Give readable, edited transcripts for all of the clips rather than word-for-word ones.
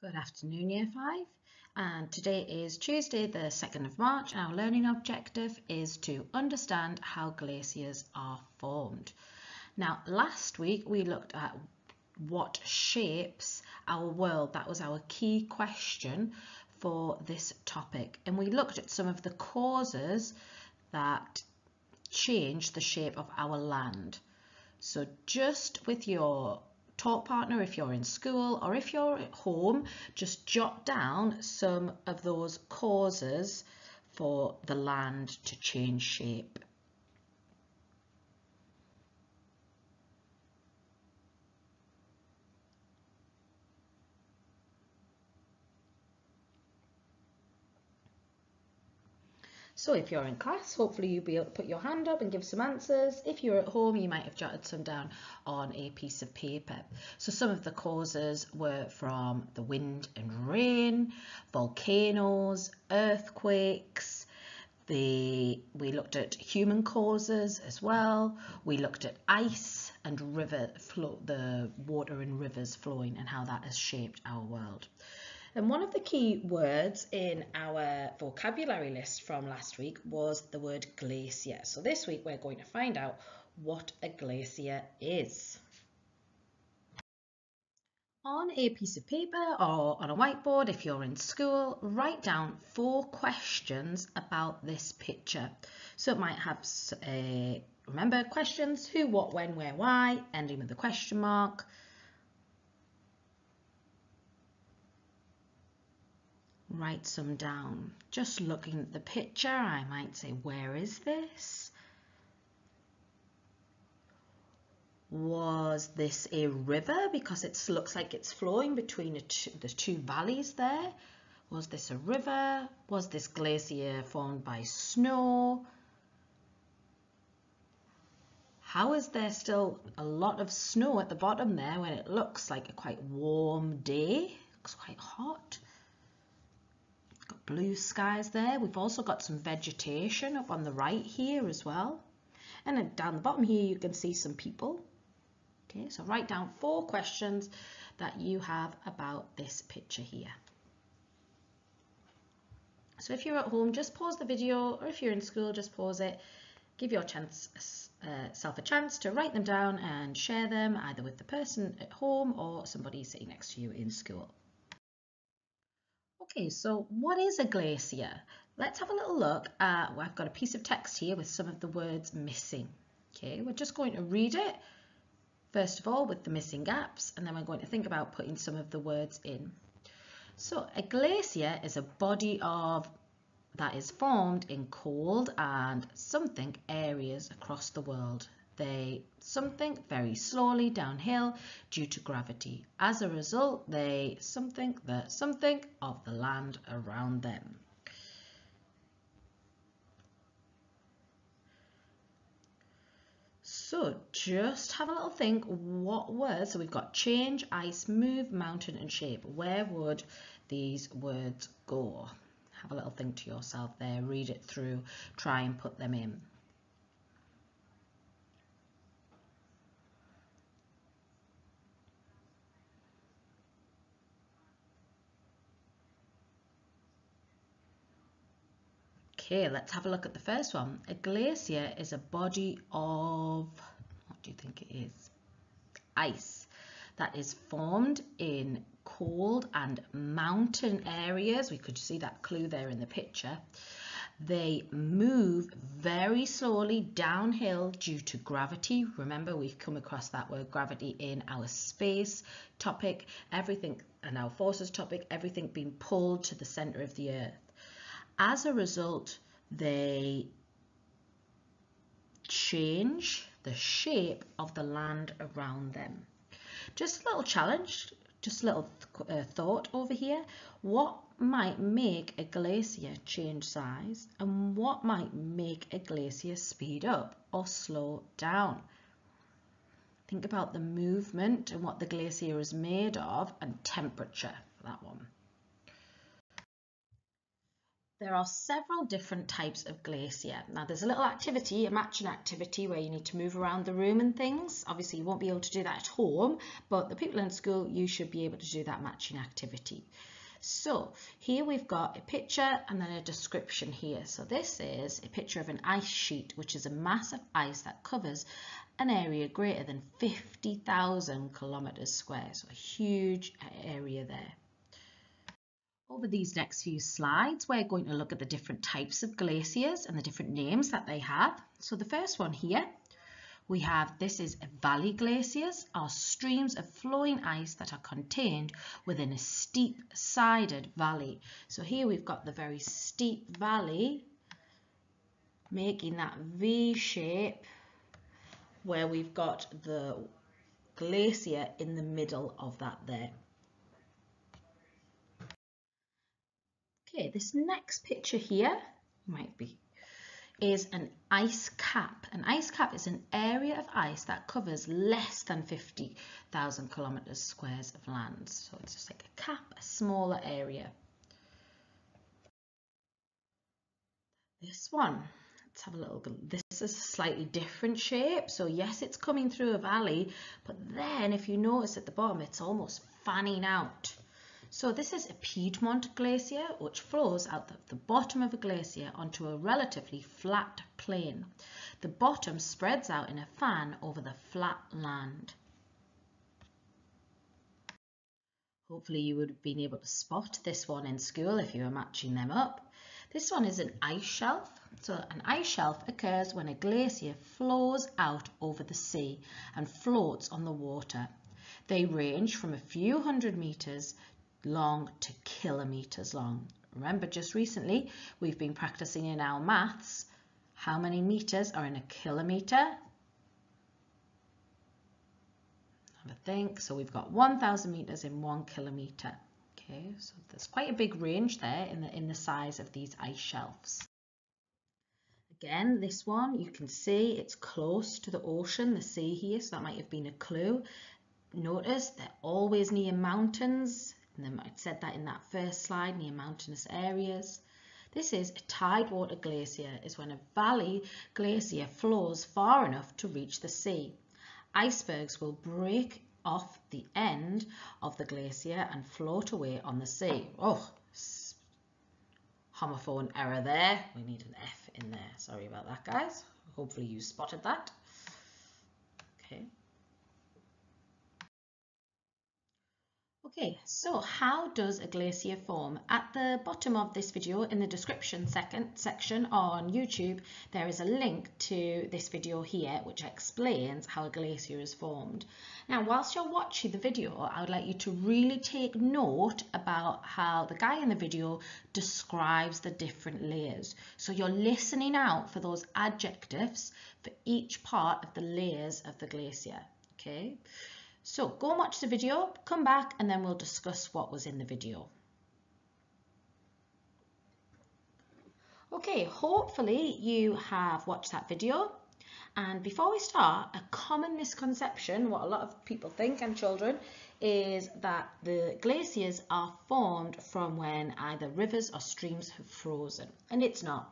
Good afternoon, Year 5. And today is Tuesday, the 2nd of March. Our learning objective is to understand how glaciers are formed. Now, last week we looked at what shapes our world. That was our key question for this topic. And we looked at some of the causes that change the shape of our land. So just with your talk partner, if you're in school or if you're at home, just jot down some of those causes for the land to change shape. So if you're in class, hopefully you'll be able to put your hand up and give some answers. If you're at home, you might have jotted some down on a piece of paper. So some of the causes were from the wind and rain, volcanoes, earthquakes. We looked at human causes as well. We looked at ice and the water in rivers flowing and how that has shaped our world. And one of the key words in our vocabulary list from last week was the word glacier. So this week we're going to find out what a glacier is. On a piece of paper or on a whiteboard, if you're in school, write down 4 questions about this picture. So it might have, remember, questions: who, what, when, where, why, ending with a question mark. Write some down. Just looking at the picture, I might say, where is this? Was this a river? Because it looks like it's flowing between the two valleys there. Was this a river? Was this glacier formed by snow? How is there still a lot of snow at the bottom there when it looks like a quite warm day? It looks quite hot. Got blue skies there. We've also got some vegetation up on the right here as well. And then down the bottom here you can see some people. Okay, so write down 4 questions that you have about this picture here. So if you're at home, just pause the video, or if you're in school, just pause it. Give yourself a chance to write them down and share them either with the person at home or somebody sitting next to you in school. Okay, so what is a glacier? Let's have a little look at, I've got a piece of text here with some of the words missing. Okay, we're just going to read it, first of all, with the missing gaps, and then we're going to think about putting some of the words in. So a glacier is a body that is formed in cold and something areas across the world. They something very slowly downhill due to gravity. As a result, they something of the land around them. So just have a little think, what words? So we've got change, ice, move, mountain and shape. Where would these words go? Have a little think to yourself there, read it through, try and put them in. Okay, let's have a look at the first one. A glacier is a body of, what do you think it is? Ice that is formed in cold and mountain areas. We could see that clue there in the picture. They move very slowly downhill due to gravity. Remember, we've come across that word gravity in our space topic, everything, and our forces topic, everything being pulled to the center of the earth. As a result, they change the shape of the land around them. Just a little challenge, just a little thought over here. What might make a glacier change size and what might make a glacier speed up or slow down? Think about the movement and what the glacier is made of and temperature for that one. There are several different types of glacier. Now there's a little activity, a matching activity, where you need to move around the room and things. Obviously you won't be able to do that at home, but the people in school, you should be able to do that matching activity. So here we've got a picture and then a description here. So this is a picture of an ice sheet, which is a mass of ice that covers an area greater than 50,000 kilometers square. So a huge area there. Over these next few slides, we're going to look at the different types of glaciers and the different names that they have. So the first one here, we have, this is valley glaciers, are streams of flowing ice that are contained within a steep-sided valley. So here we've got the very steep valley, making that V shape, where we've got the glacier in the middle of that there. Okay, this next picture here is an ice cap. An ice cap is an area of ice that covers less than 50,000 kilometers squares of land. So it's just like a cap, a smaller area. This one, let's have a little look. This is a slightly different shape. So yes, it's coming through a valley, but then if you notice at the bottom, it's almost fanning out. So this is a Piedmont glacier, which flows out the bottom of a glacier onto a relatively flat plain. The bottom spreads out in a fan over the flat land. Hopefully you would have been able to spot this one in school if you were matching them up. This one is an ice shelf. So an ice shelf occurs when a glacier flows out over the sea and floats on the water. They range from a few hundred meters long to kilometers long. Remember, just recently we've been practicing in our maths. How many meters are in a kilometer? Have a think. So we've got 1,000 meters in 1 kilometer. Okay, so there's quite a big range there in the size of these ice shelves. Again, this one you can see it's close to the ocean, the sea here, so that might have been a clue. Notice they're always near mountains. And I said that in that first slide, near mountainous areas. This is a tidewater glacier, is when a valley glacier flows far enough to reach the sea. Icebergs will break off the end of the glacier and float away on the sea. Oh, homophone error there. We need an F in there. Sorry about that, guys. Hopefully you spotted that. Okay. Okay, so how does a glacier form? At the bottom of this video, in the description section on YouTube, there is a link to this video here which explains how a glacier is formed. Now, whilst you're watching the video, I would like you to really take note about how the guy in the video describes the different layers. So you're listening out for those adjectives for each part of the layers of the glacier, okay? So go and watch the video, come back, and then we'll discuss what was in the video. Okay, hopefully you have watched that video. And before we start, a common misconception, what a lot of people think and children, is that the glaciers are formed from when either rivers or streams have frozen. And it's not.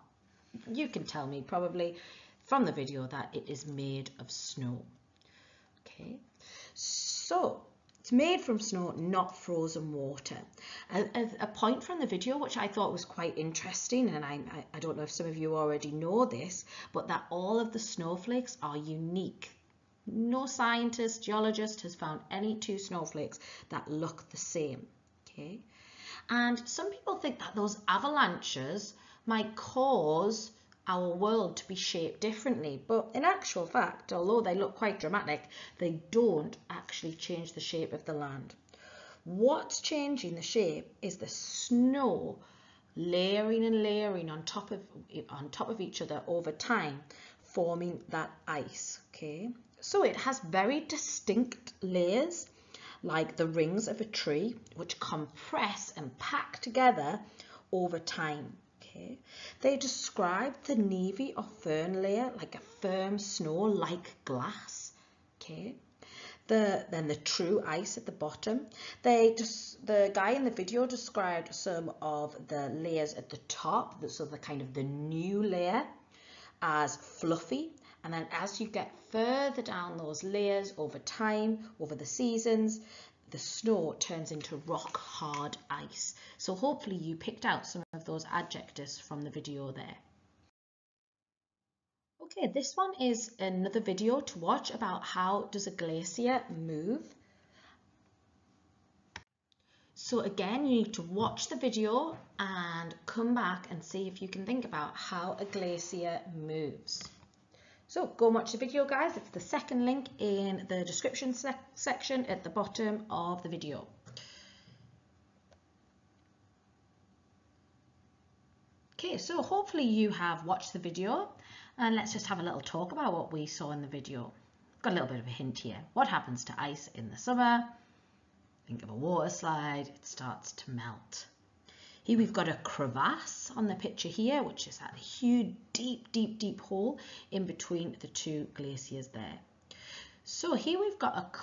You can tell me probably from the video that it is made of snow. Okay. So it's made from snow, not frozen water. A point from the video which I thought was quite interesting, and I don't know if some of you already know this, but that all of the snowflakes are unique. No scientist, geologist has found any two snowflakes that look the same. Okay, and some people think that those avalanches might cause our world to be shaped differently, but in actual fact, although they look quite dramatic, they don't actually change the shape of the land. What's changing the shape is the snow layering and layering on top of each other over time, forming that ice. Okay, so it has very distinct layers, like the rings of a tree, which compress and pack together over time. Okay. They describe the névé or fern layer like a firm snow like glass. Okay. then the true ice at the bottom. The guy in the video described some of the layers at the top, so the kind of the new layer, as fluffy, and then as you get further down those layers over time, over the seasons, the snow turns into rock hard ice. So hopefully you picked out some of those adjectives from the video there. Okay, this one is another video to watch about how does a glacier move. So again, you need to watch the video and come back and see if you can think about how a glacier moves. So go and watch the video, guys. It's the second link in the description section at the bottom of the video. Okay, so hopefully you have watched the video, and let's just have a little talk about what we saw in the video. Got a little bit of a hint here. What happens to ice in the summer? Think of a water slide, it starts to melt. Here we've got a crevasse on the picture here, which is that huge, deep hole in between the two glaciers there. So here we've got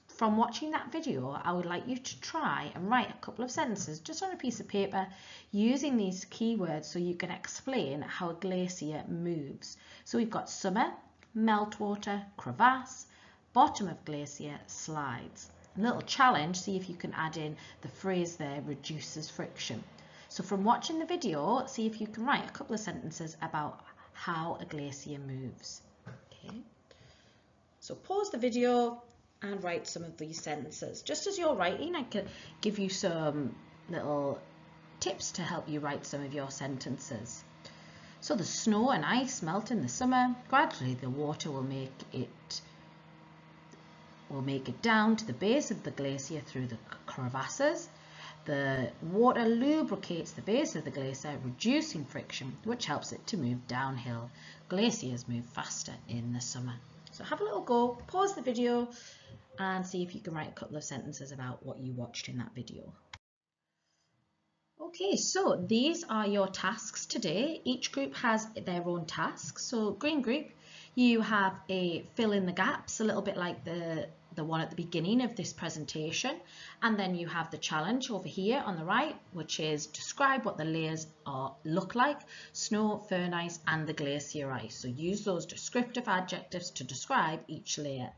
from watching that video, I would like you to try and write a couple of sentences just on a piece of paper using these keywords so you can explain how a glacier moves. So we've got summer, meltwater, crevasse, bottom of glacier, slides. A little challenge, see if you can add in the phrase there, reduces friction. So from watching the video, see if you can write a couple of sentences about how a glacier moves. Okay. So pause the video and write some of these sentences. Just as you're writing, I can give you some little tips to help you write some of your sentences. So the snow and ice melt in the summer. Gradually the water will make it down to the base of the glacier through the crevasses. The water lubricates the base of the glacier, reducing friction, which helps it to move downhill. Glaciers move faster in the summer. So have a little go, pause the video and see if you can write a couple of sentences about what you watched in that video. Okay, so these are your tasks today. Each group has their own tasks. So green group, you have a fill in the gaps, a little bit like the one at the beginning of this presentation. And then you have the challenge over here on the right, which is describe what the layers look like, snow, firn ice, and the glacier ice. So use those descriptive adjectives to describe each layer.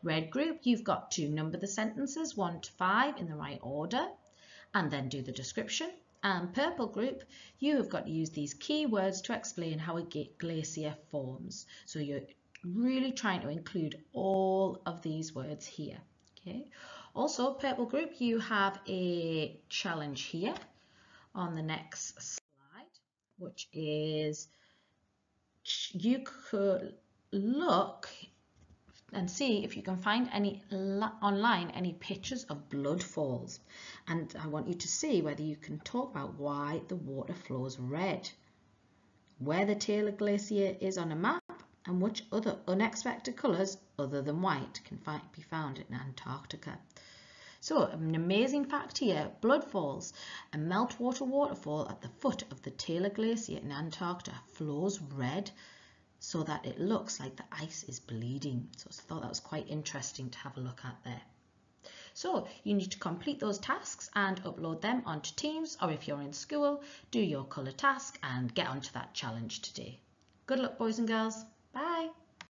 Red group, you've got to number the sentences 1 to 5 in the right order and then do the description. And purple group, you have got to use these keywords to explain how a glacier forms. So you're really trying to include all of these words here. Okay. Also, purple group, you have a challenge here on the next slide, which is you could look and see if you can find online any pictures of blood falls, and I want you to see whether you can talk about why the water flows red, where the Taylor Glacier is on a map, and which other unexpected colours other than white can be found in Antarctica. So an amazing fact here, blood falls, a meltwater waterfall at the foot of the Taylor Glacier in Antarctica flows red so that it looks like the ice is bleeding. So I thought that was quite interesting to have a look at there. So you need to complete those tasks and upload them onto Teams, or if you're in school, do your colour task and get onto that challenge today. Good luck, boys and girls.